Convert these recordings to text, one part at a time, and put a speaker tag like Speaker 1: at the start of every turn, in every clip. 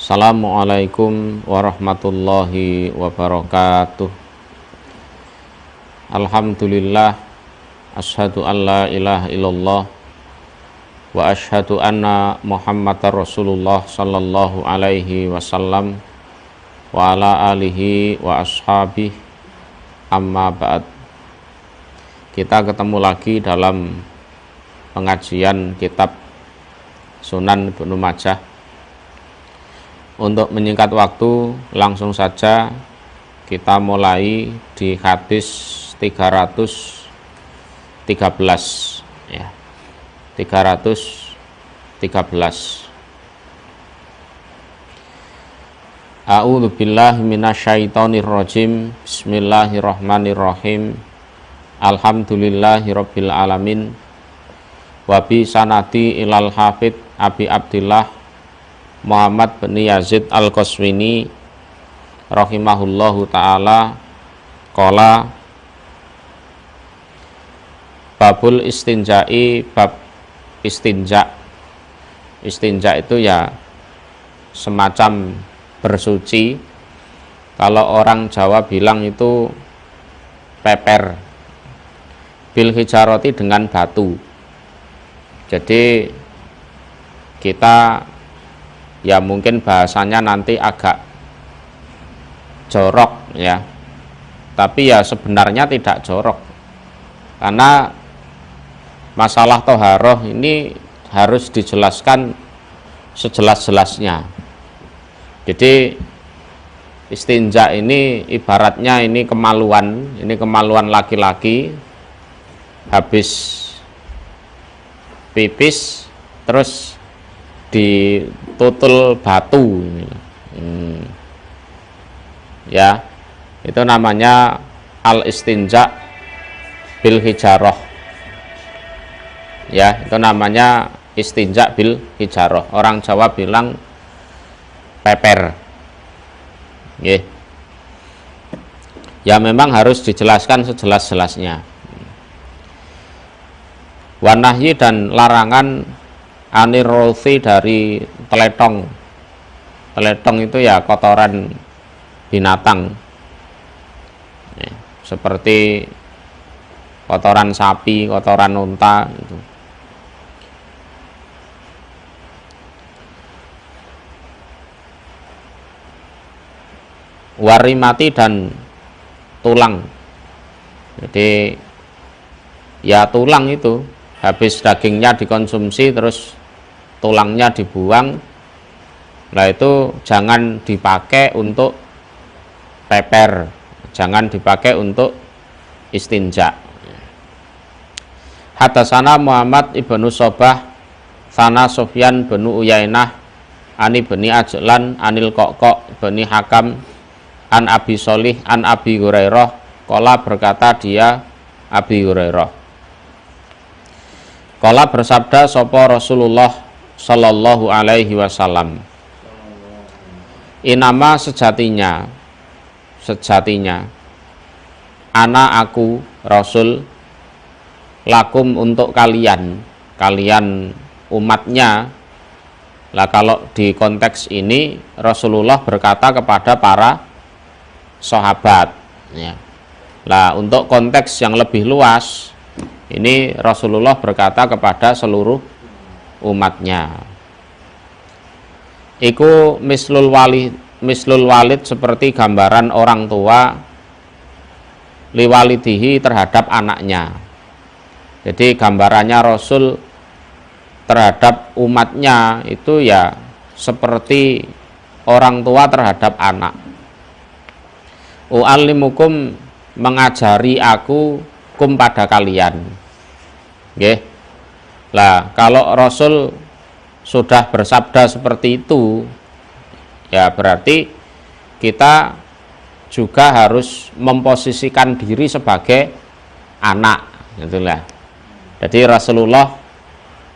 Speaker 1: Assalamualaikum warahmatullahi wabarakatuh. Alhamdulillah, asyhadu an la ilaha illallah wa asyhadu anna Muhammadar Rasulullah sallallahu alaihi wasallam wa ala alihi wa ashabihi, amma ba'd. Kita ketemu lagi dalam pengajian kitab Sunan Ibnu Majah. Untuk menyingkat waktu, langsung saja kita mulai di hadis 313 ya. 313. A'udzu billahi minasyaitonir rajim. Bismillahirrahmanirrahim. Alhamdulillahirabbil alamin. Wa bi sanadi ilal hafid Abi Abdillah Muhammad bin Yazid Al-Qaswini rahimahullahu ta'ala qala babul istinja'i, bab istinja. Istinja itu ya semacam bersuci. Kalau orang Jawa bilang itu peper, bil hijarati, dengan batu. Jadi kita ya mungkin bahasanya nanti agak jorok ya, tapi ya sebenarnya tidak jorok, karena masalah toharoh ini harus dijelaskan sejelas-jelasnya. Jadi istinja ini ibaratnya ini kemaluan laki-laki habis pipis terus ditutul batu, ya, itu namanya al istinja bil hijaroh, ya, itu namanya istinja bil hijaroh. Orang Jawa bilang peper, ya memang harus dijelaskan sejelas-jelasnya. Wanahyi, dan larangan anirosi, dari teletong. Teletong itu ya kotoran binatang ya, seperti kotoran sapi, kotoran unta gitu. Warimati, dan tulang. Jadi ya tulang itu habis dagingnya dikonsumsi terus tulangnya dibuang, nah itu jangan dipakai untuk peper, jangan dipakai untuk istinja. Hadatsana Muhammad ibnu Sobah, sana Sufyan bin Uyainah, ani bani Ajlan, anil Kokok bani Hakam, an Abi Sholih, an Abi Hurairah, qala, berkata dia Abi Hurairah, qala, bersabda sapa Rasulullah sallallahu alaihi wasallam, inama, sejatinya ana, aku Rasul, lakum, untuk kalian umatnya. Lah kalau di konteks ini Rasulullah berkata kepada para sahabat ya. Lah untuk konteks yang lebih luas ini Rasulullah berkata kepada seluruh umatnya. Iku mislul walid, seperti gambaran orang tua, liwalidihi, terhadap anaknya. Jadi gambarannya Rasul terhadap umatnya itu ya seperti orang tua terhadap anak. U'allimukum, mengajari aku, kum, pada kalian. Nggih. Lah kalau Rasul sudah bersabda seperti itu, ya berarti kita juga harus memposisikan diri sebagai anak, gitulah. Jadi Rasulullah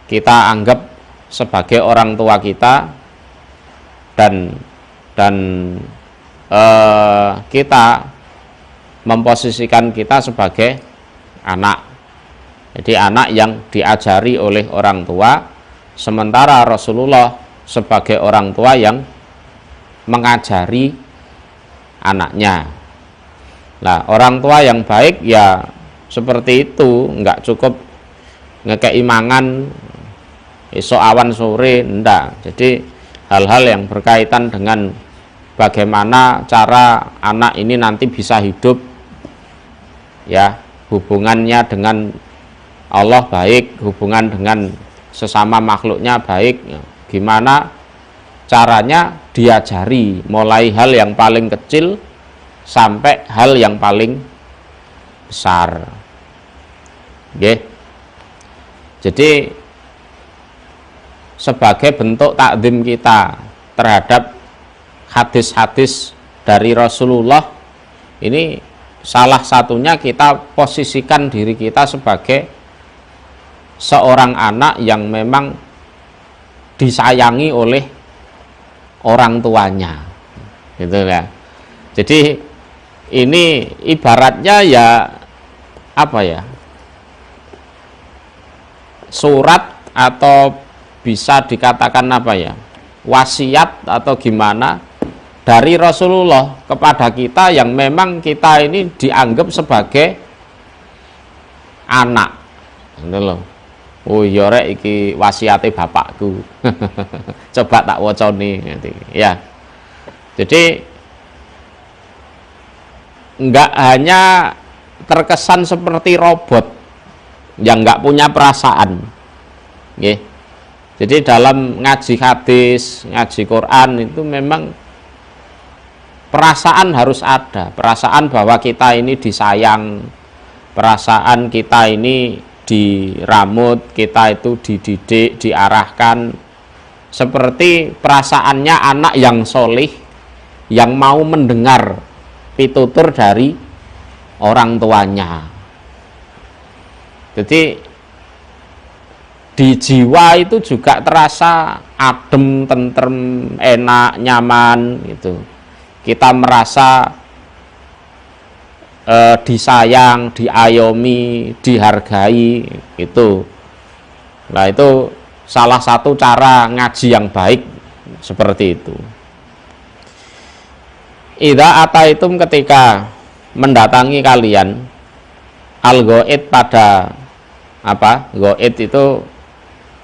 Speaker 1: kita anggap sebagai orang tua kita, dan kita memposisikan kita sebagai anak. Jadi anak yang diajari oleh orang tua, sementara Rasulullah sebagai orang tua yang mengajari anaknya. Nah, orang tua yang baik ya seperti itu, nggak cukup ngekei mangan esok awan sore, enggak. Jadi hal-hal yang berkaitan dengan bagaimana cara anak ini nanti bisa hidup, ya, hubungannya dengan Allah baik, hubungan dengan sesama makhluknya baik, gimana caranya diajari mulai hal yang paling kecil sampai hal yang paling besar. Oke. Jadi sebagai bentuk takdim kita terhadap hadis-hadis dari Rasulullah, ini salah satunya kita posisikan diri kita sebagai seorang anak yang memang disayangi oleh orang tuanya, gitu ya. Jadi ini ibaratnya ya apa ya, surat atau bisa dikatakan apa ya, wasiat atau gimana dari Rasulullah kepada kita yang memang kita ini dianggap sebagai anak, gitu loh. Oh iya rek, iki wasiate bapakku. Coba tak woconi ya. Jadi enggak hanya terkesan seperti robot yang enggak punya perasaan. Nggih. Jadi dalam ngaji hadis, ngaji Quran itu memang perasaan harus ada, perasaan bahwa kita ini disayang, perasaan kita ini diramut, kita itu dididik, diarahkan, seperti perasaannya anak yang solih yang mau mendengar pitutur dari orang tuanya. Jadi di jiwa itu juga terasa adem, tentrem, enak, nyaman gitu. Kita merasa disayang, diayomi, dihargai itu. Nah, itu salah satu cara ngaji yang baik seperti itu. Idza ataitum, ketika mendatangi kalian, al-ghaid pada apa? Ghaid itu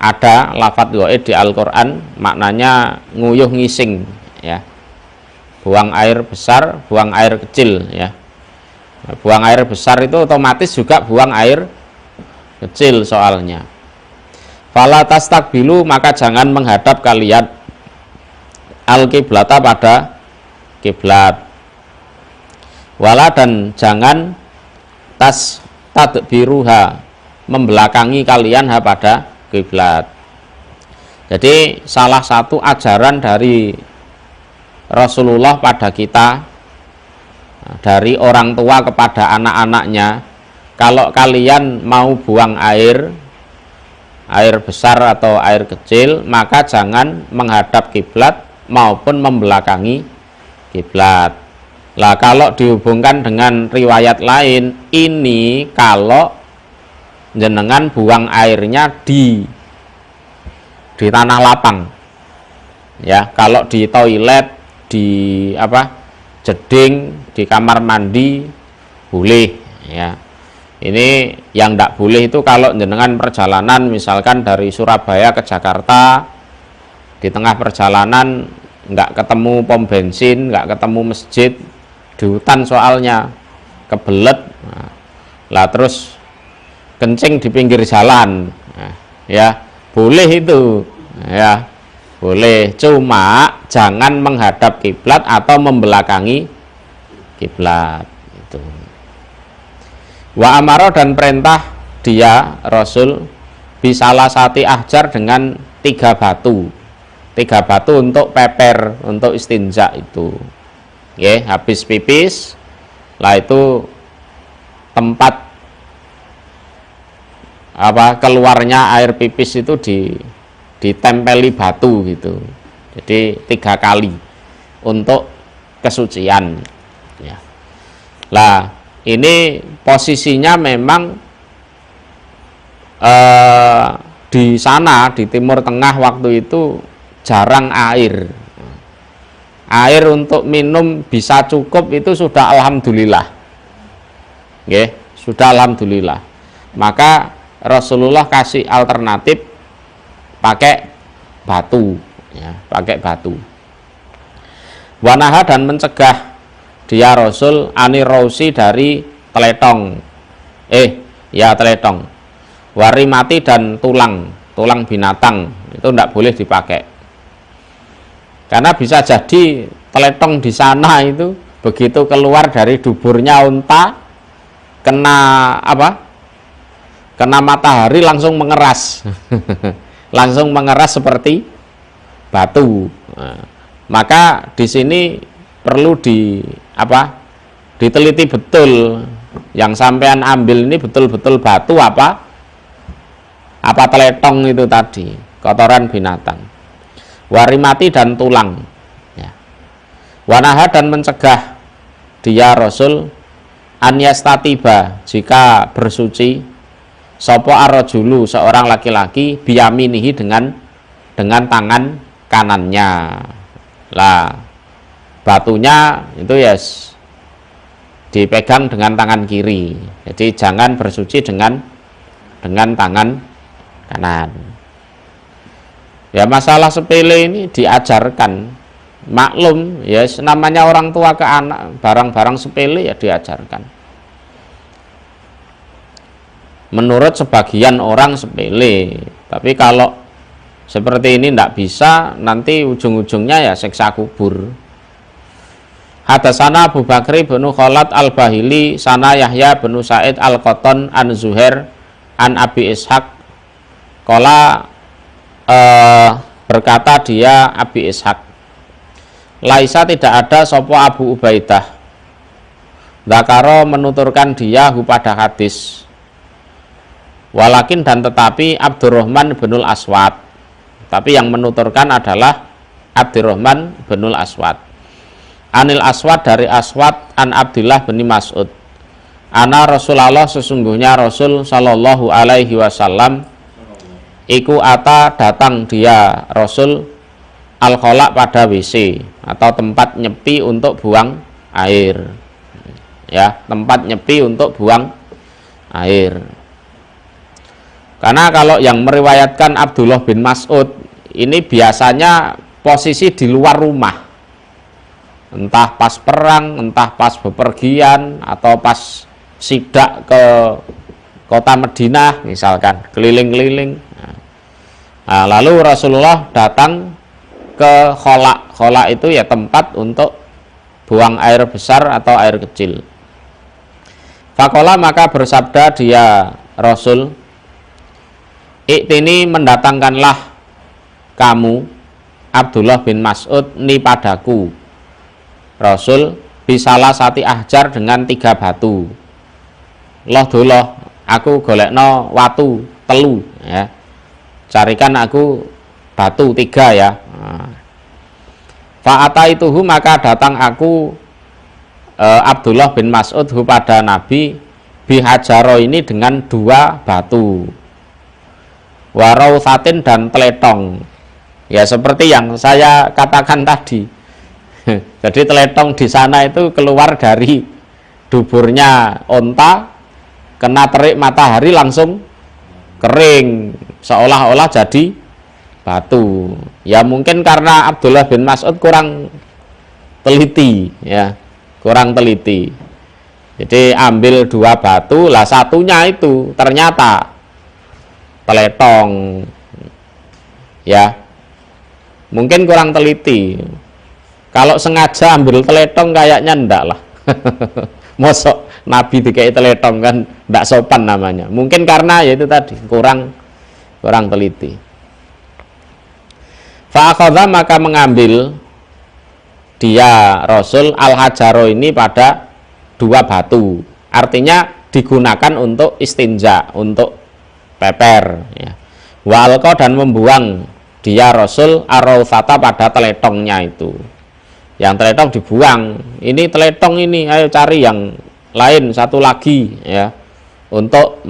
Speaker 1: ada lafadz ghaid di Al-Qur'an, maknanya nguyuh ngising ya. Buang air besar, buang air kecil ya. Buang air besar itu otomatis juga buang air kecil soalnya. Fala tastakbilu, maka jangan menghadap kalian al-kiblata pada kiblat. Wala, dan jangan tadbiruha, membelakangi kalian pada kiblat. Jadi salah satu ajaran dari Rasulullah pada kita, dari orang tua kepada anak-anaknya, kalau kalian mau buang air besar atau air kecil, maka jangan menghadap kiblat maupun membelakangi kiblat. Lah kalau dihubungkan dengan riwayat lain, ini kalau jenengan buang airnya di tanah lapang ya. Kalau di toilet, di jeding, di kamar mandi boleh ya. Ini yang tidak boleh itu kalau jenengan perjalanan misalkan dari Surabaya ke Jakarta, di tengah perjalanan nggak ketemu pom bensin, nggak ketemu masjid, di hutan soalnya, kebelet, lah terus kencing di pinggir jalan, ya boleh itu ya, boleh, cuma jangan menghadap kiblat atau membelakangi kiblat itu. Wa amaro, dan perintah dia Rasul bisalah sati ahjar, dengan 3 batu untuk peper, untuk istinja itu. Oke, habis pipis lah itu tempat keluarnya air pipis itu ditempeli batu gitu. Jadi 3 kali untuk kesucian ya. Lah ini posisinya memang di sana di Timur Tengah waktu itu jarang air. air untuk minum bisa cukup itu sudah alhamdulillah. Nggih, sudah alhamdulillah. Maka Rasulullah kasih alternatif pakai batu, ya, pakai batu. Wanaha dan mencegah dia Rasul anirausi dari teletong, teletong. Warimati dan tulang binatang itu tidak boleh dipakai. Karena bisa jadi teletong di sana itu begitu keluar dari duburnya unta kena kena matahari langsung mengeras. Langsung mengeras seperti batu. Nah, maka di sini perlu diteliti betul, yang sampean ambil ini betul-betul batu apa teletong itu tadi, kotoran binatang. Warimati dan tulang, ya. Wanaha dan mencegah dia Rasul anyastatiba jika bersuci sopo arrojulu seorang laki-laki biyaminihi dengan tangan kanannya. Lah batunya itu yes dipegang dengan tangan kiri, jadi jangan bersuci dengan tangan kanan. Ya masalah sepele ini diajarkan, maklum ya, namanya orang tua ke anak, barang-barang sepele ya diajarkan. Menurut sebagian orang sepele, tapi kalau seperti ini tidak bisa, nanti ujung-ujungnya ya siksa kubur. Hadasana Abu Bakri bin Khalad al-Bahili sana Yahya bin Sa'id al-Qattan an Zuhair an Abi Ishaq qala berkata dia Abi Ishaq, laisa tidak ada sopo Abu Ubaidah Zakaro menuturkan dia pada hadis, walakin dan tetapi Abdurrahman binul Aswad, tapi yang menuturkan adalah Abdurrahman binul Aswad. Anil Aswad dari Aswad an Abdullah bin Mas'ud. Ana Rasulullah sesungguhnya Rasul sallallahu alaihi wasallam iku ata datang dia Rasul al-khala pada WC atau tempat nyepi untuk buang air. Ya, tempat nyepi untuk buang air. Karena kalau yang meriwayatkan Abdullah bin Mas'ud ini biasanya posisi di luar rumah, entah pas perang, entah pas bepergian, atau pas sidak ke kota Madinah misalkan, keliling-keliling. Nah, lalu Rasulullah datang ke khala. Khala itu ya tempat untuk buang air besar atau air kecil. Faqala maka bersabda dia Rasul, Iktini mendatangkanlah kamu Abdullah bin Mas'ud ni padaku. Rasul bisalah sati ahjar dengan 3 batu. Loh doloh aku golekno watu telu ya. Carikan aku batu 3 ya. Fa'ataituhu maka datang aku Abdullah bin Mas'ud pada Nabi bihajaro ini dengan 2 batu. Warausatin dan teletong. Ya seperti yang saya katakan tadi. Jadi teletong di sana itu keluar dari duburnya onta, kena terik matahari langsung kering, seolah-olah jadi batu. Ya mungkin karena Abdullah bin Mas'ud kurang teliti ya, kurang teliti. Jadi ambil 2 batu, lah satunya itu ternyata teletong. Ya. Mungkin kurang teliti. Kalau sengaja ambil teletong kayaknya ndak lah. Mosok Nabi dikai teletong kan ndak sopan namanya. Mungkin karena ya itu tadi kurang teliti. Fa'akhadha maka mengambil dia Rasul al-hajaro ini pada 2 batu. Artinya digunakan untuk istinja, untuk peper ya. Wa alqa dan membuang dia Rasul ar-rausata pada teletongnya itu. Yang teletong dibuang. Ini teletong ini, ayo cari yang lain satu lagi ya. Untuk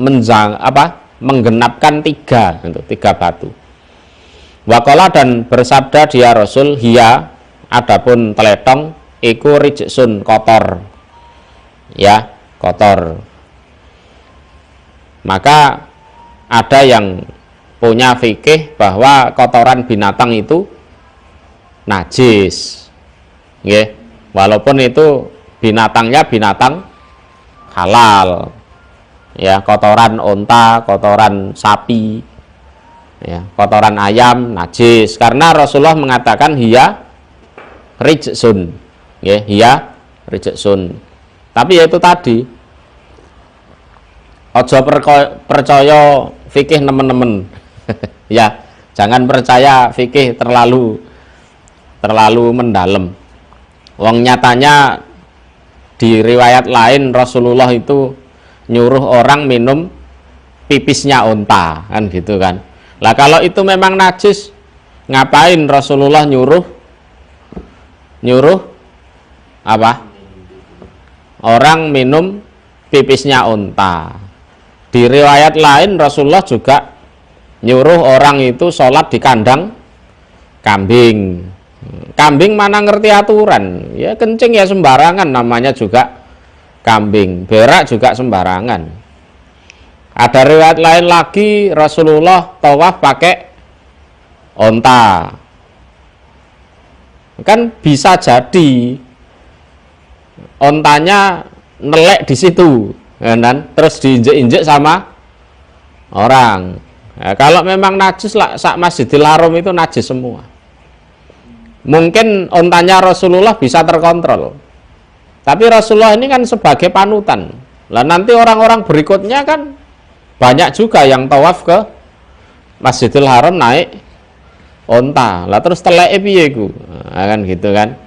Speaker 1: menggenapkan 3 untuk 3 batu. Waqala dan bersabda dia Rasul hiya adapun teletong iku rijsun kotor, ya kotor. Maka ada yang punya fikih bahwa kotoran binatang itu najis, ya, walaupun itu binatangnya binatang halal, ya, kotoran onta, kotoran sapi, ya, kotoran ayam najis, karena Rasulullah mengatakan hiya rijsun, ya, hiya rijsun. Tapi ya itu tadi, ojo percaya fikih teman-teman. Ya, jangan percaya fikih terlalu mendalam. Wong nyatanya di riwayat lain Rasulullah itu nyuruh orang minum pipisnya unta, kan gitu kan. Lah kalau itu memang najis, ngapain Rasulullah nyuruh apa? Orang minum pipisnya unta. Di riwayat lain Rasulullah juga nyuruh orang itu sholat di kandang kambing. Kambing mana ngerti aturan, ya kencing ya sembarangan, namanya juga kambing. Berak juga sembarangan. Ada riwayat lain lagi Rasulullah tawaf pakai onta. Kan bisa jadi ontanya nelek di situ, dan terus diinjek-injek sama orang. Nah, kalau memang najis lah, sak Masjidil Haram itu najis semua. Mungkin ontanya Rasulullah bisa terkontrol, tapi Rasulullah ini kan sebagai panutan. Lah nanti orang-orang berikutnya kan banyak juga yang tawaf ke Masjidil Haram naik onta. Lah terus teleke piye iku? Nah, kan gitu kan.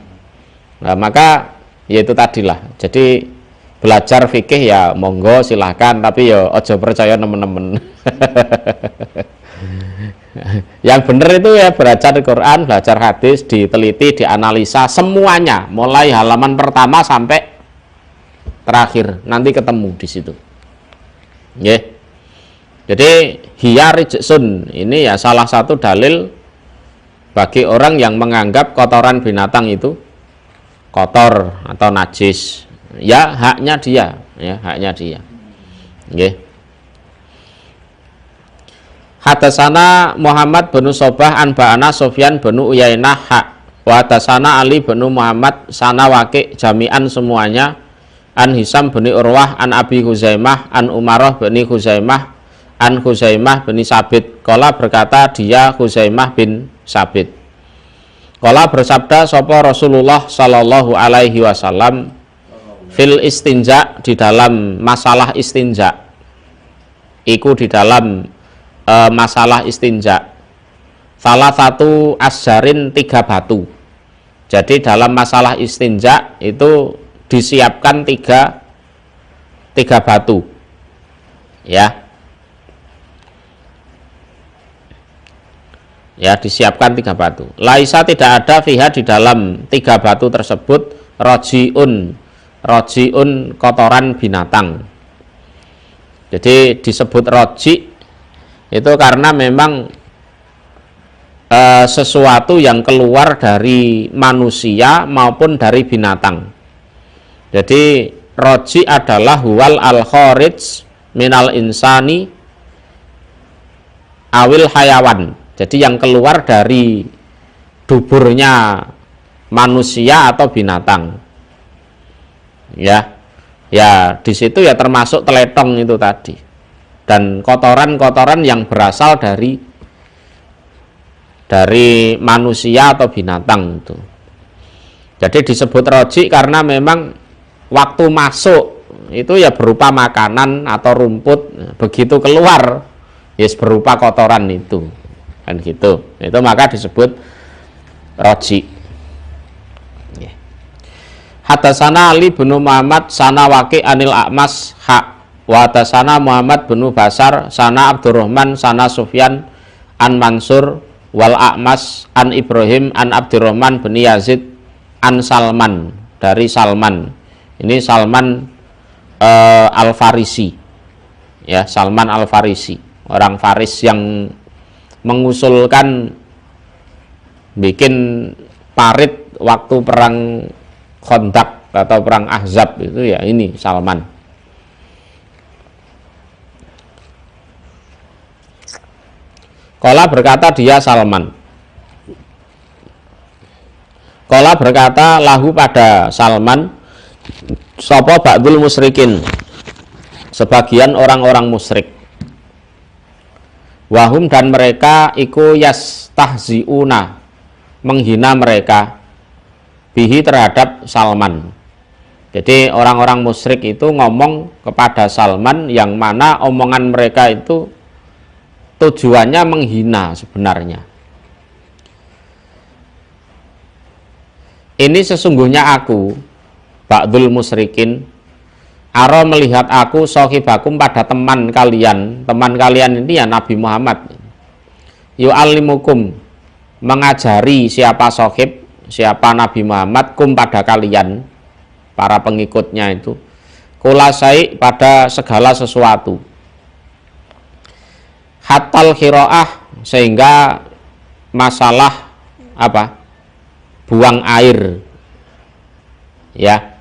Speaker 1: Nah, maka ya itu tadilah. Jadi belajar fikih ya monggo silahkan, tapi ya ojo percaya temen-temen. Yang benar itu ya belajar Quran, belajar hadis, diteliti, dianalisa semuanya, mulai halaman pertama sampai terakhir, nanti ketemu di situ. Yeah. Jadi hiya rijsun ini ya salah satu dalil bagi orang yang menganggap kotoran binatang itu kotor atau najis. Ya haknya dia, ya haknya dia. Nggih. Hadatsana Muhammad bin Sobah an Ba'ana Sufyan bin Uyainah hak. Wa hadatsana Ali bin Muhammad sana Waqi jami'an semuanya an Hisam bin Urwah an Abi Huzaimah an Umarah bin Huzaimah an Huzaimah bin Sabit. Qala berkata dia Huzaimah bin Sabit. Qala bersabda sapa Rasulullah sallallahu alaihi wasallam fil istinja, di dalam masalah istinja, iku di dalam masalah istinja, salah satu asjarin 3 batu. Jadi dalam masalah istinja itu disiapkan tiga batu, ya disiapkan 3 batu. Laisa tidak ada fiha di dalam 3 batu tersebut rojiun kotoran binatang. Jadi disebut roji itu karena memang sesuatu yang keluar dari manusia maupun dari binatang. Jadi roji adalah huwal al kharij minal insani awil hayawan. Jadi yang keluar dari duburnya manusia atau binatang. Ya di situ ya termasuk teletong itu tadi, dan kotoran-kotoran yang berasal dari manusia atau binatang itu. Jadi disebut roji karena memang waktu masuk itu ya berupa makanan atau rumput, begitu keluar ya berupa kotoran itu, kan gitu. Itu maka disebut roji. Hadatsana Ali bin Muhammad sana Waqi anil A'mas hak. Wa hadatsana Muhammad bin Basar sana Abdurrahman sana Sufyan an Mansur wal A'mas an Ibrahim an Abdurrahman bin Yazid an Salman, dari Salman. Ini Salman Al-Farisi. Ya, Salman Al-Farisi, orang Faris yang mengusulkan bikin parit waktu perang Khandaq atau perang Ahzab itu ya ini Salman. Qala berkata dia Salman. Qala berkata lahu pada Salman sapa ba'dul musyrikin, sebagian orang-orang musyrik. Wahum dan mereka iku yastahziuna, menghina mereka bihi terhadap Salman. Jadi orang-orang musyrik itu ngomong kepada Salman yang mana omongan mereka itu tujuannya menghina sebenarnya. Ini sesungguhnya aku, ba'dul musyrikin, aro melihat aku sohibakum pada teman kalian. Teman kalian ini ya Nabi Muhammad. Yu'allimukum, mengajari siapa sohib, siapa Nabi Muhammad, kum pada kalian, para pengikutnya itu, kulasai pada segala sesuatu. Hatal khiro'ah, sehingga masalah apa? Buang air, ya,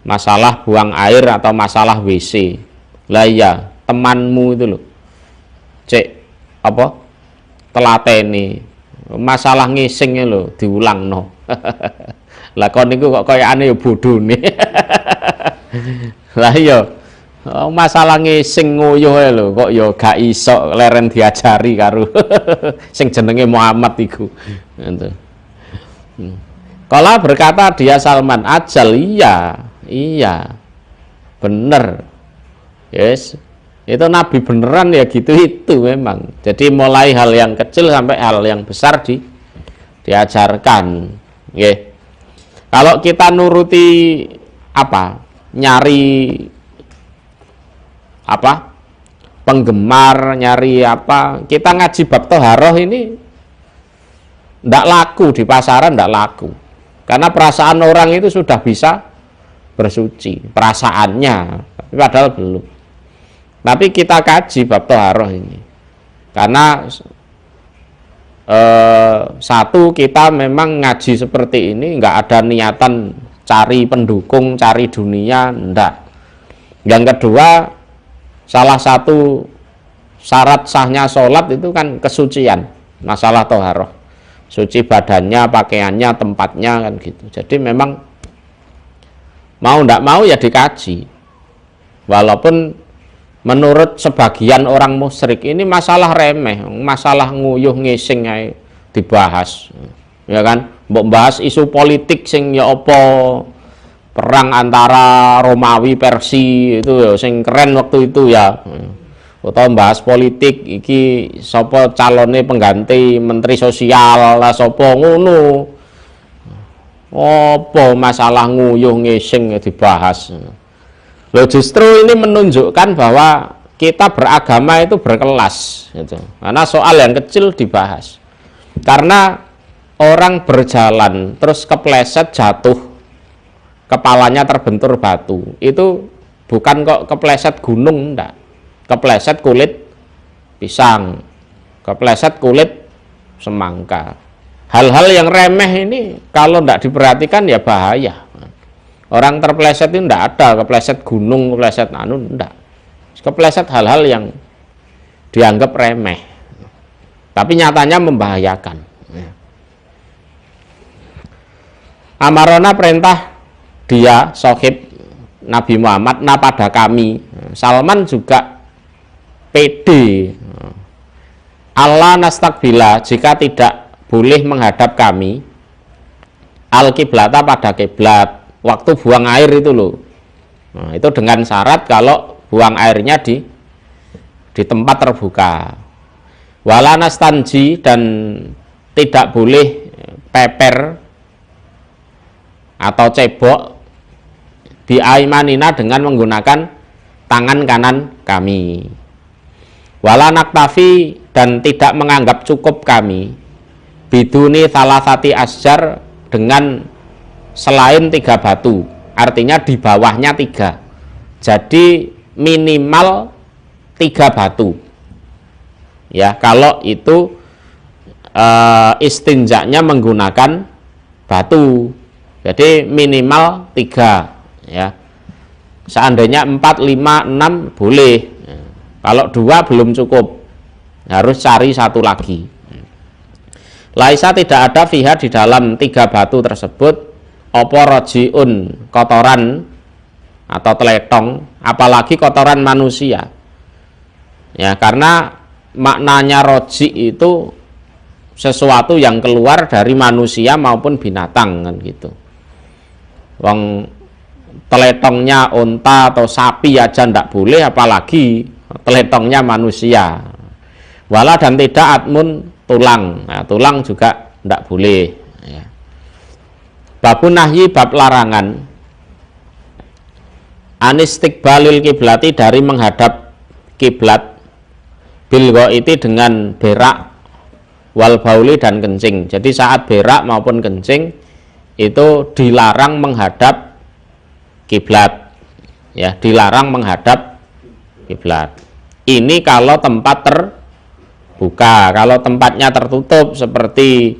Speaker 1: masalah buang air atau masalah WC. Lah ya, temanmu itu loh, cek apa? Telateni, masalah ngising loh, diulang no. Lah kon niku kok kayakane ya bodoh nih. Lah ya, masalah ngising nguyuh lho, kok ya gak iso leren diajari karo sing jenenge Muhammad iku. Ngono. Kala berkata dia Salman, ajal iya bener, yes, itu Nabi beneran ya gitu itu memang. Jadi mulai hal yang kecil sampai hal yang besar diajarkan, yeah. Kalau kita nuruti apa, nyari apa, penggemar, nyari apa, kita ngaji bab toharoh ini ndak laku di pasaran, ndak laku. Karena perasaan orang itu sudah bisa bersuci, perasaannya, tapi padahal belum. Tapi kita kaji bab toharoh ini, karena satu, kita memang ngaji seperti ini nggak ada niatan cari pendukung, cari dunia, ndak. Yang kedua, salah satu syarat sahnya sholat itu kan kesucian, masalah toharoh. Suci badannya, pakaiannya, tempatnya kan gitu. Jadi memang mau ndak mau ya dikaji. Walaupun menurut sebagian orang musyrik ini masalah remeh, masalah nguyuh ngising ae dibahas. Ya kan? Mbok bahas isu politik sing ya apa, perang antara Romawi Persia itu ya sing keren waktu itu ya. Atau bahas politik iki sapa calone pengganti menteri sosial lah sapa ngono. Apa masalah nguyuh ngising dibahas. Loh, justru ini menunjukkan bahwa kita beragama itu berkelas gitu. Karena soal yang kecil dibahas. Karena orang berjalan terus kepleset jatuh, kepalanya terbentur batu, itu bukan kok kepleset gunung, enggak. Kepleset kulit pisang, kepleset kulit semangka. Hal-hal yang remeh ini kalau tidak diperhatikan ya bahaya. Orang terpleset itu tidak ada kepleset gunung, kepleset anu, tidak. Kepleset hal-hal yang dianggap remeh, tapi nyatanya membahayakan. Amarona perintah dia sohib Nabi Muhammad na pada kami. Salman juga pede, Allah nastakbila, jika tidak boleh menghadap kami al kiblata pada kiblat waktu buang air itu loh. Nah, itu dengan syarat kalau buang airnya di tempat terbuka. Wala nastanji, dan tidak boleh peper atau cebok bi aimanina dengan menggunakan tangan kanan kami. Wala naktafi, dan tidak menganggap cukup kami biduni salasati asjar, dengan selain 3 batu, artinya di bawahnya 3, jadi minimal 3 batu ya. Kalau itu istinjaknya menggunakan batu. Jadi minimal 3 ya. Seandainya 4, 5, 6 boleh. Kalau 2 belum cukup, harus cari 1 lagi. Laisa tidak ada fiha di dalam 3 batu tersebut apa rojiun, kotoran atau teletong, apalagi kotoran manusia. Ya, karena maknanya roji itu sesuatu yang keluar dari manusia maupun binatang kan gitu. Wong teletongnya unta atau sapi aja ndak boleh, apalagi teletongnya manusia. Wala dan tidak atmun tulang. Nah, tulang juga ndak boleh ya. Babun nahyi bab larangan anistikbalil kiblati dari menghadap kiblat bil ghaiti dengan berak wal bauli dan kencing. Jadi saat berak maupun kencing itu dilarang menghadap kiblat ya, dilarang menghadap kiblat. Ini kalau tempat terbuka. Kalau tempatnya tertutup seperti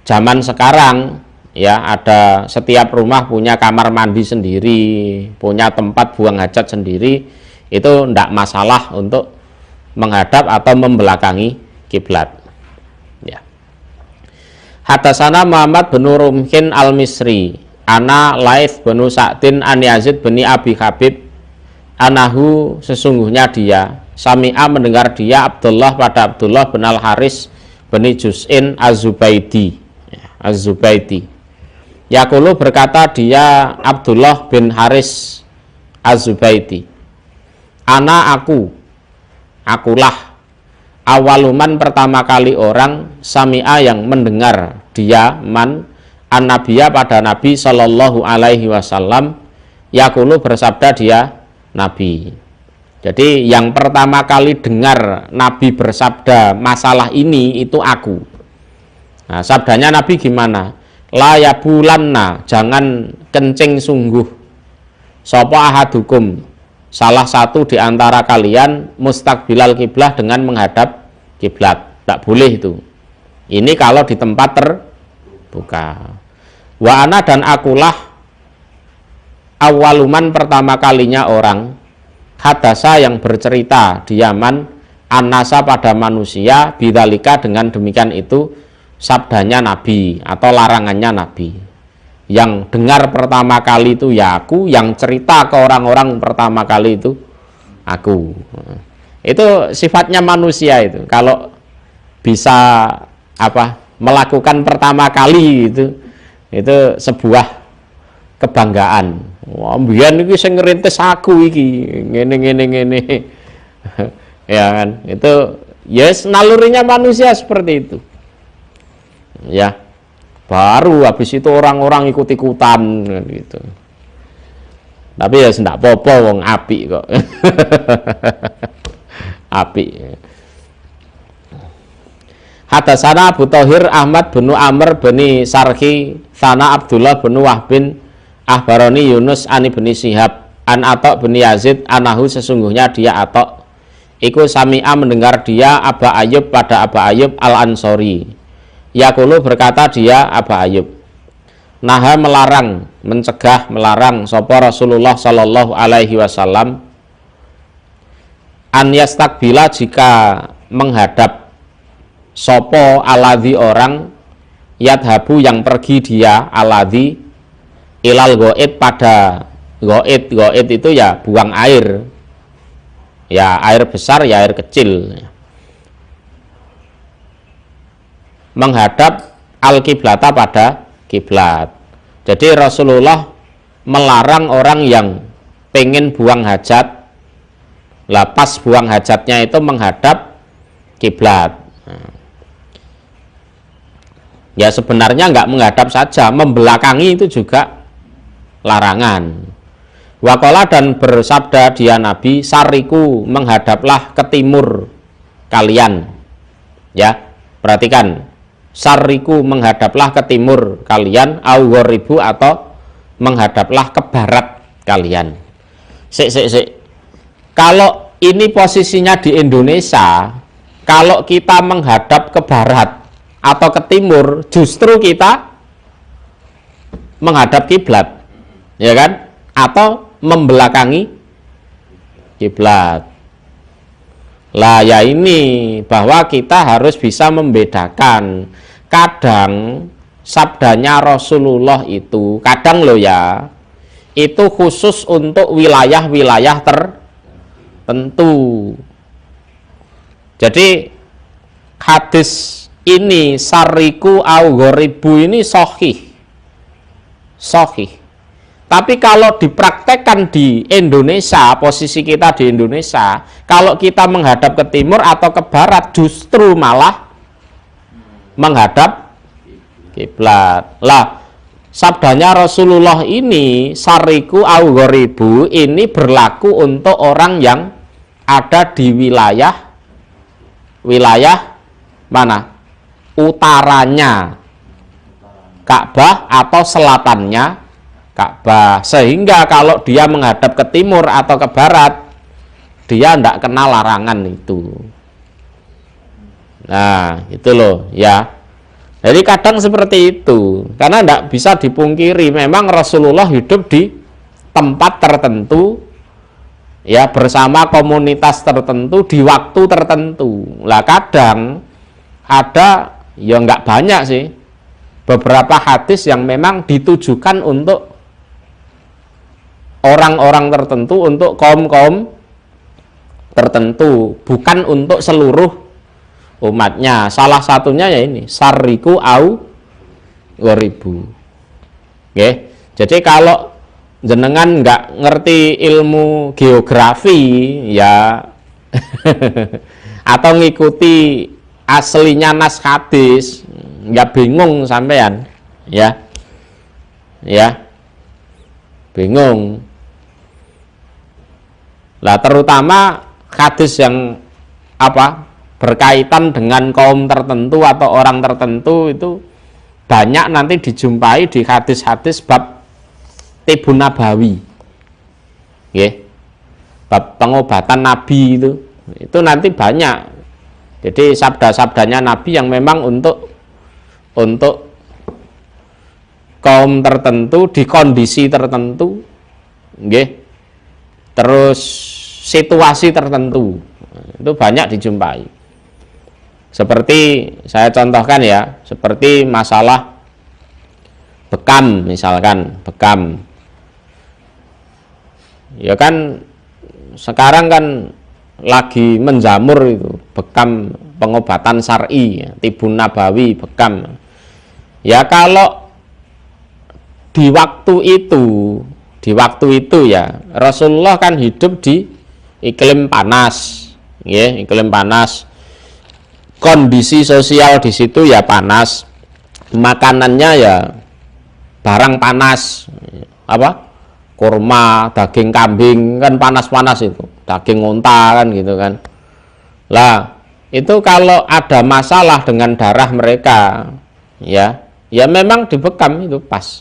Speaker 1: zaman sekarang ya, ada setiap rumah punya kamar mandi sendiri, punya tempat buang hajat sendiri, itu tidak masalah untuk menghadap atau membelakangi kiblat. Ya. Hadasana Muhammad bin Rumhin al-Misri, ana Laith bin Sa'din an Yazid bin Abi Habib, anahu sesungguhnya dia, sami'a mendengar dia Abdullah pada Abdullah bin Al-Haris bin Juz'in Az-Zubaidi. Az-Zubaidi. Yaqulu berkata dia Abdullah bin Haris Az-Zubaidi, ana akulah awaluman pertama kali orang sami'a yang mendengar dia man an-nabiyya pada Nabi sallallahu alaihi wasallam, yaqulu bersabda dia Nabi. Jadi yang pertama kali dengar Nabi bersabda masalah ini itu aku. Nah, sabdanya Nabi gimana? La yabulanna, jangan kencing sungguh sapa ahadukum, salah satu di antara kalian mustaqbilal kiblah dengan menghadap kiblat. Tidak boleh itu. Ini kalau di tempat terbuka. Wa ana dan akulah awaluman pertama kalinya orang hadasa yang bercerita diaman annasa pada manusia bidzalika dengan demikian itu sabdanya Nabi atau larangannya Nabi. Yang dengar pertama kali itu ya aku, yang cerita ke orang-orang pertama kali itu aku. Itu sifatnya manusia itu. Kalau bisa melakukan pertama kali itu sebuah kebanggaan. Wah, mbiyen iki sing ngerintis aku iki, ngene. Ya kan? Itu yes, nalurinya manusia seperti itu. Ya. Baru habis itu orang-orang ikut-ikutan gitu. Tapi ya ndak apa-apa wong apik kok. Apik. Hadasana Abu Thahir Ahmad bin Amr bin Sarhi Sana Abdullah bin Wahbin Ahbaroni Yunus ani bin Shihab an Atok bin Yazid anahu sesungguhnya dia Atok iku sami'a mendengar dia Aba Ayyub pada Aba Ayyub al-Ansori. Yaqulu berkata dia Aba Ayyub, naha melarang sapa Rasulullah sallallahu alaihi wasallam an yastakbila jika menghadap sopo aladhi orang yadhabu yang pergi dia aladhi ilal go'id pada go'id itu ya buang air, ya air besar ya air kecil, menghadap al-kiblata pada kiblat. Jadi Rasulullah melarang orang yang pengen buang hajat, pas buang hajatnya itu menghadap kiblat. Ya sebenarnya nggak menghadap saja, membelakangi itu juga larangan. Waqala dan bersabda dia Nabi, sariku menghadaplah ke timur kalian. Ya, perhatikan. Sariku menghadaplah ke timur kalian, au ghoribu atau menghadaplah ke barat kalian. Sik. Kalau ini posisinya di Indonesia, kalau kita menghadap ke barat atau ke timur, justru kita menghadap kiblat, ya kan? Atau membelakangi kiblat. Lah ya ini bahwa kita harus bisa membedakan. Kadang sabdanya Rasulullah itu, kadang loh ya, itu khusus untuk wilayah-wilayah tertentu. Jadi hadis ini sariku au ghoribu ini sahih. Tapi kalau dipraktekkan di Indonesia, posisi kita di Indonesia, kalau kita menghadap ke timur atau ke barat justru malah menghadap kiblat. Lah, sabdanya Rasulullah ini sariku au ghoribu ini berlaku untuk orang yang ada di wilayah mana? Utaranya Ka'bah atau selatannya Ka'bah, sehingga kalau dia menghadap ke timur atau ke barat dia tidak kena larangan itu. Nah itu loh ya, jadi kadang seperti itu, karena tidak bisa dipungkiri memang Rasulullah hidup di tempat tertentu ya, bersama komunitas tertentu di waktu tertentu. Lah kadang ada ya nggak banyak sih beberapa hadis yang memang ditujukan untuk orang-orang tertentu, untuk kaum-kaum tertentu, bukan untuk seluruh umatnya. Salah satunya ya ini sariku au ghoribu. Oke. Jadi kalau jenengan nggak ngerti ilmu geografi ya atau ngikuti aslinya nas hadis, nggak bingung sampean ya bingung lah, terutama hadis yang berkaitan dengan kaum tertentu atau orang tertentu itu banyak nanti dijumpai di hadis-hadis bab Tibun Nabawi, bab pengobatan Nabi itu nanti banyak. Jadi sabda-sabdanya Nabi yang memang untuk kaum tertentu di kondisi tertentu, terus situasi tertentu itu banyak dijumpai. Seperti saya contohkan ya, seperti masalah bekam, misalkan bekam. Ya kan sekarang kan lagi menjamur itu bekam pengobatan syar'i, ya, Tibun Nabawi, bekam. Ya kalau di waktu itu ya Rasulullah kan hidup di iklim panas, ya, iklim panas. Kondisi sosial di situ ya panas, makanannya ya barang panas, kurma, daging kambing kan panas-panas itu, daging unta kan gitu kan. Lah itu kalau ada masalah dengan darah mereka ya memang dibekam itu pas.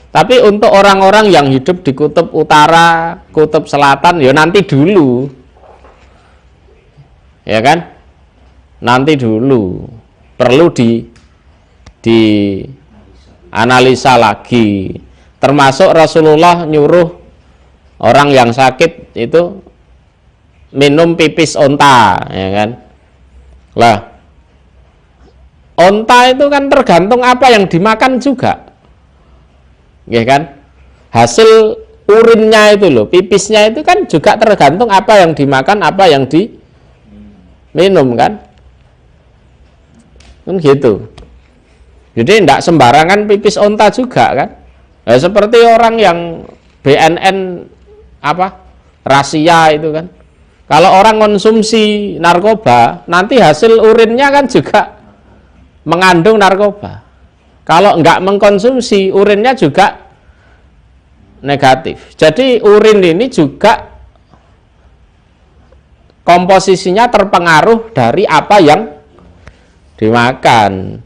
Speaker 1: Tapi untuk orang-orang yang hidup di kutub utara, kutub selatan ya nanti dulu, ya kan, nanti dulu perlu di analisa lagi. Termasuk Rasulullah nyuruh orang yang sakit itu minum pipis onta, ya kan. Lah onta itu kan tergantung apa yang dimakan juga, ya kan. Hasil urinnya itu loh, pipisnya itu kan juga tergantung apa yang dimakan, apa yang diminum kan gitu. Jadi tidak sembarangan pipis onta juga kan. Nah, seperti orang yang BNN rahasia itu kan. Kalau orang konsumsi narkoba, nanti hasil urinnya kan juga mengandung narkoba. Kalau enggak mengkonsumsi, urinnya juga negatif. Jadi urin ini juga komposisinya terpengaruh dari apa yang dimakan.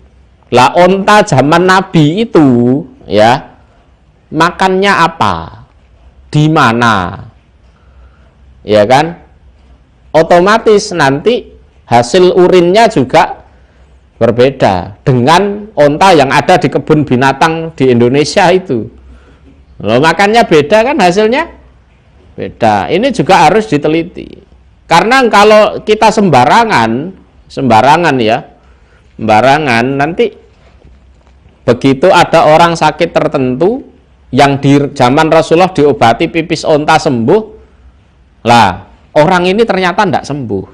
Speaker 1: Lah onta zaman Nabi itu ya makannya apa, di mana, ya kan, otomatis nanti hasil urinnya juga berbeda dengan onta yang ada di kebun binatang di Indonesia itu. Loh, makannya beda kan, hasilnya beda. Ini juga harus diteliti. Karena kalau kita sembarangan ya, sembarangan, nanti begitu ada orang sakit tertentu yang di zaman Rasulullah diobati pipis onta sembuh, lah orang ini ternyata tidak sembuh.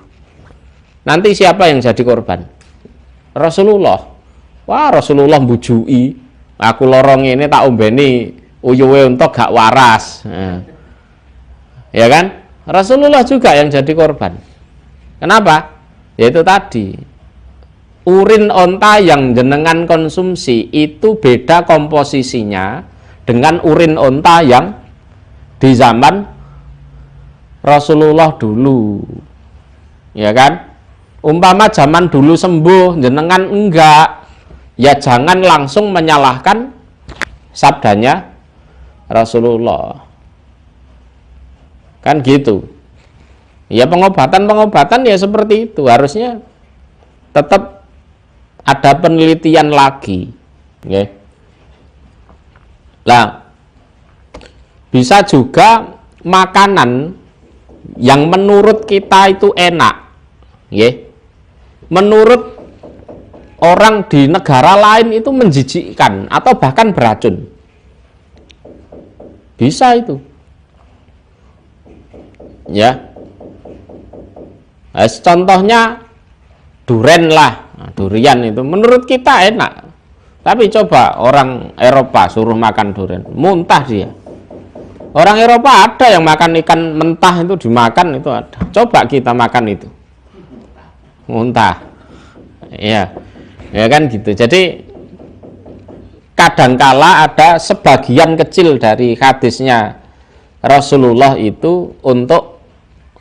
Speaker 1: Nanti siapa yang jadi korban? Rasulullah. Wah, Rasulullah mbujui, aku lorong ini tak ombeni uyuwe untuk gak waras. Ya kan? Rasulullah juga yang jadi korban. Kenapa? Yaitu tadi, urin onta yang jenengan konsumsi itu beda komposisinya dengan urin onta yang di zaman Rasulullah dulu. Ya kan? Umpama zaman dulu sembuh, jenengan enggak, ya jangan langsung menyalahkan sabdanya Rasulullah. Kan gitu. Ya pengobatan ya seperti itu. Harusnya tetap ada penelitian lagi. Okay. Nah, bisa juga makanan yang menurut kita itu enak, okay, menurut orang di negara lain itu menjijikkan atau bahkan beracun. Bisa itu. Ya. Nah, contohnya duren lah. Nah, durian itu menurut kita enak. Tapi coba orang Eropa suruh makan durian, muntah dia. Orang Eropa ada yang makan ikan mentah itu dimakan, itu ada. Coba kita makan itu. Muntah. Ya. Ya kan gitu. Jadi kadangkala ada sebagian kecil dari hadisnya Rasulullah itu untuk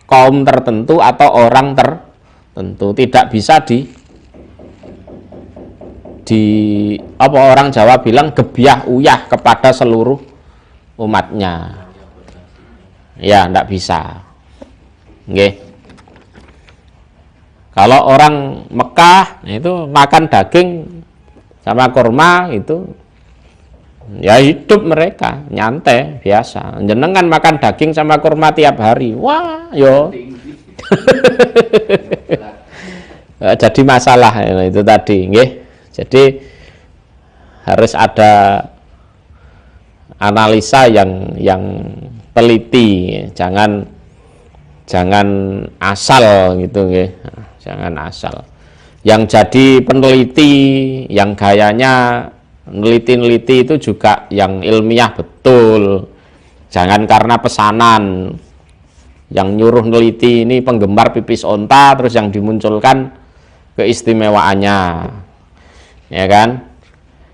Speaker 1: kaum tertentu atau orang tertentu, tidak bisa di apa orang Jawa bilang gebiah uyah kepada seluruh umatnya. Ya, tidak bisa. Nggih. Kalau orang Mekah itu makan daging sama kurma itu ya hidup mereka nyantai biasa. Jenengan makan daging sama kurma tiap hari, wah yo jadi masalah itu tadi, nggih. Jadi harus ada analisa yang teliti, jangan asal gitu, nggih. Jangan asal. Yang jadi peneliti, yang gayanya neliti-neliti itu juga yang ilmiah betul. Jangan karena pesanan. Yang nyuruh neliti ini penggemar pipis onta, terus yang dimunculkan keistimewaannya. Ya kan?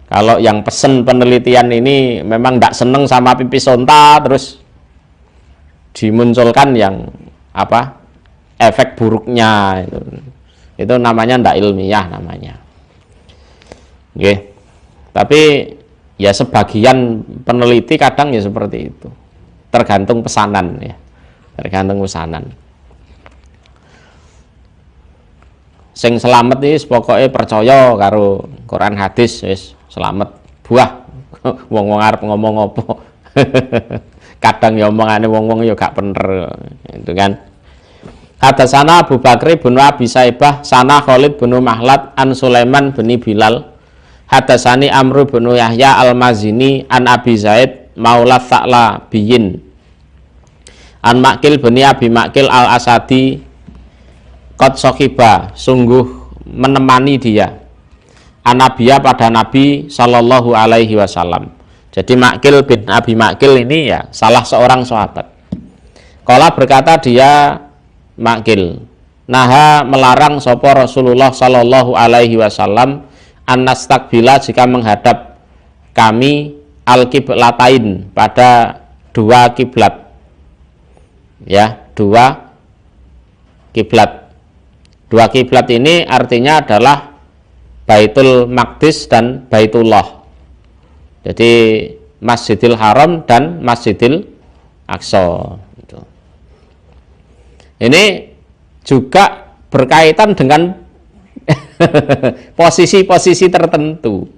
Speaker 1: Kalau yang pesen penelitian ini memang tidak seneng sama pipis onta, terus dimunculkan yang apa? Efek buruknya itu namanya tidak ilmiah namanya. Oke. Tapi ya sebagian peneliti kadang ya seperti itu. Tergantung pesanan ya. Tergantung pesanan. Sing selamat iki pokoknya percaya karo Quran hadis wis selamat buah. Wong-wong arep ngomong apa. Kadang ya omongane wong-wong ya gak bener itu kan. Hadatsana Abu Bakri bin Abi Saibah sana Khalid bin Mahlad an Sulaiman bin Bilal. Hadatsani Amr bin Yahya al-Mazini an Abi Zaid maula Tha'la biyin an Maqil bin Abi Maqil al-Asadi qad sahiba sungguh menemani dia Anabiya pada Nabi sallallahu alaihi wasallam. Jadi Maqil bin Abi Maqil ini ya salah seorang sahabat. Qala berkata dia Maqil, naha melarang sapa Rasulullah sallallahu alaihi wasallam annastaqbila jika menghadap kami al-qiblatain pada dua kiblat. Ya, dua kiblat. Dua kiblat ini artinya adalah Baitul Maqdis dan Baitullah. Jadi Masjidil Haram dan Masjidil Aqsa. Ini juga berkaitan dengan posisi-posisi tertentu.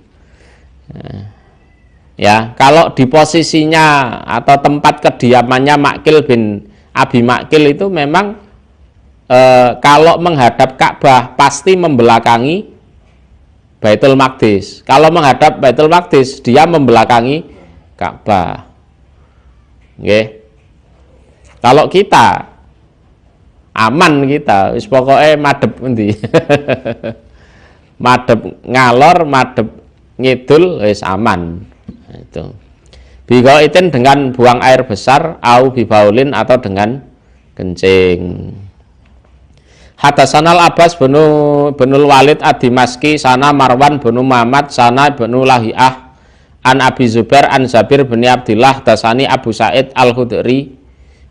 Speaker 1: Ya, kalau di posisinya atau tempat kediamannya Makil bin Abi Makil itu memang kalau menghadap Ka'bah pasti membelakangi Baitul Maqdis. Kalau menghadap Baitul Maqdis dia membelakangi Ka'bah. Nggih. Kalau kita aman, kita wis pokoke madhep endi. Madhep ngalor, madhep ngidul wis aman. Itu biqaitin dengan buang air besar, au bibaulin atau dengan kencing. Hadasanal Abbas binul Walid ad-Dimaski sana Marwan bin Muhammad sana bin Lahiyah an Abi Zubair an Zabir bin Abdillah dasani Abu Sa'id al-Khudri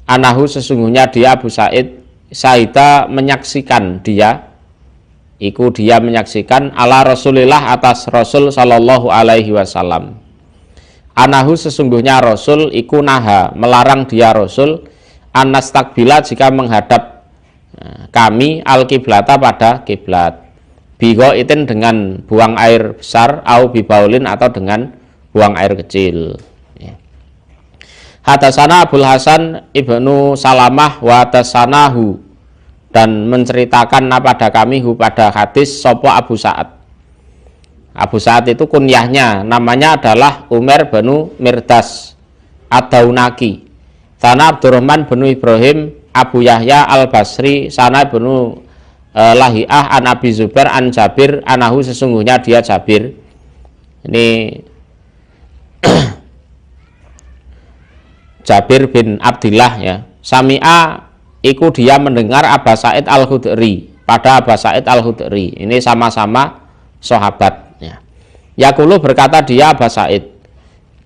Speaker 1: anahu sesungguhnya dia Abu Sa'id Saida menyaksikan dia menyaksikan ala Rasulillah atas Rasul sallallahu alaihi wasallam. Anahu sesungguhnya Rasul iku naha melarang dia Rasul anastakbila jika menghadap kami al-kiblata pada kiblat. Biqaitin dengan buang air besar au bibaulin atau dengan buang air kecil. Hadasana Abul Hasan ibnu Salamah wa hadasanahu dan menceritakan pada kami pada hadis sopo Abu Sa'ad. Abu Sa'ad itu kunyahnya, namanya adalah Umar bin Mirdas Ad-Daunaki. Sana Abdurrahman bin Ibrahim Abu Yahya Al-Basri sana bin Lahiyah an Abi Zubair an Jabir anahu sesungguhnya dia Jabir. Ini Jabir bin Abdillah ya. Sami'a iku dia mendengar Aba Sa'id Al-Khudri pada Aba Sa'id Al-Khudri. Ini sama-sama sahabat. Yaqulu berkata dia Aba Sa'id,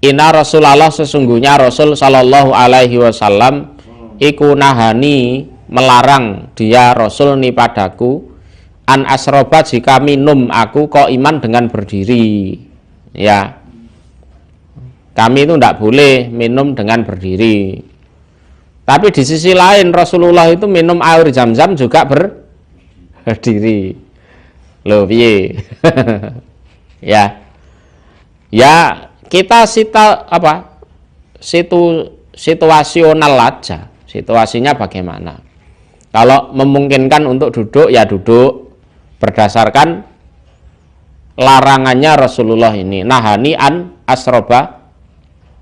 Speaker 1: inna Rasulullah sesungguhnya Rasul sallallahu alaihi wasallam iku nahani melarang dia Rasul ni padaku an asroba jika minum aku kok iman dengan berdiri. Ya, kami itu tidak boleh minum dengan berdiri. Tapi di sisi lain Rasulullah itu minum air Zam-Zam juga berdiri. Loh piye? Ya kita situasional aja, situasinya bagaimana. Kalau memungkinkan untuk duduk ya duduk berdasarkan larangannya Rasulullah ini, nahani an asroba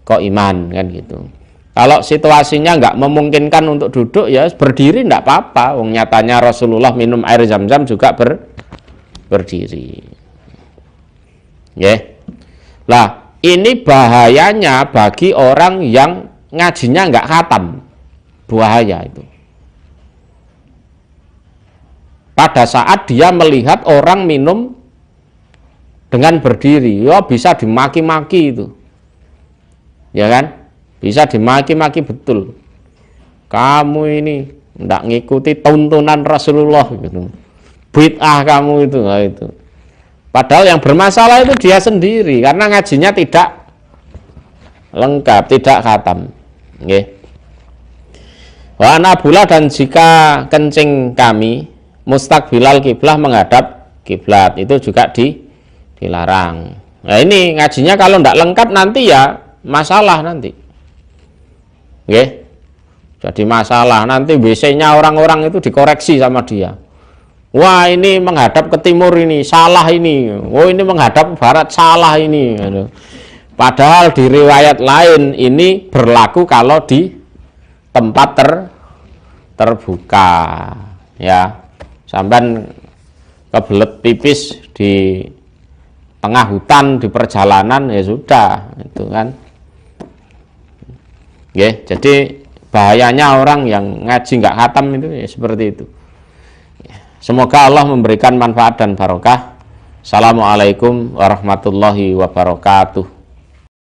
Speaker 1: kok iman kan gitu. Kalau situasinya nggak memungkinkan untuk duduk ya berdiri nggak apa-apa. Wong nyatanya Rasulullah minum air Zam-Zam juga berdiri. Lah ini bahayanya bagi orang yang ngajinya nggak khatam, bahaya itu. Pada saat dia melihat orang minum dengan berdiri, ya bisa dimaki-maki itu, ya kan? Bisa dimaki-maki betul. Kamu ini nggak ngikuti tuntunan Rasulullah, gitu. Bid'ah kamu itu, nah itu. Padahal yang bermasalah itu dia sendiri karena ngajinya tidak lengkap, tidak khatam. Nggih. Wa anabula dan jika kencing kami mustaqbilal kiblah menghadap kiblat itu juga dilarang. Nah ini ngajinya kalau tidak lengkap nanti ya masalah nanti. Nggih. Jadi masalah nanti WC-nya orang-orang itu dikoreksi sama dia. Wah ini menghadap ke timur ini salah ini, oh ini menghadap ke barat salah ini. Padahal di riwayat lain ini berlaku kalau di tempat terbuka, ya. Sampai kebelet pipis di tengah hutan di perjalanan ya sudah, itu kan. Ya, jadi bahayanya orang yang ngaji nggak khatam itu ya seperti itu. Semoga Allah memberikan manfaat dan barokah. Assalamualaikum warahmatullahi wabarakatuh.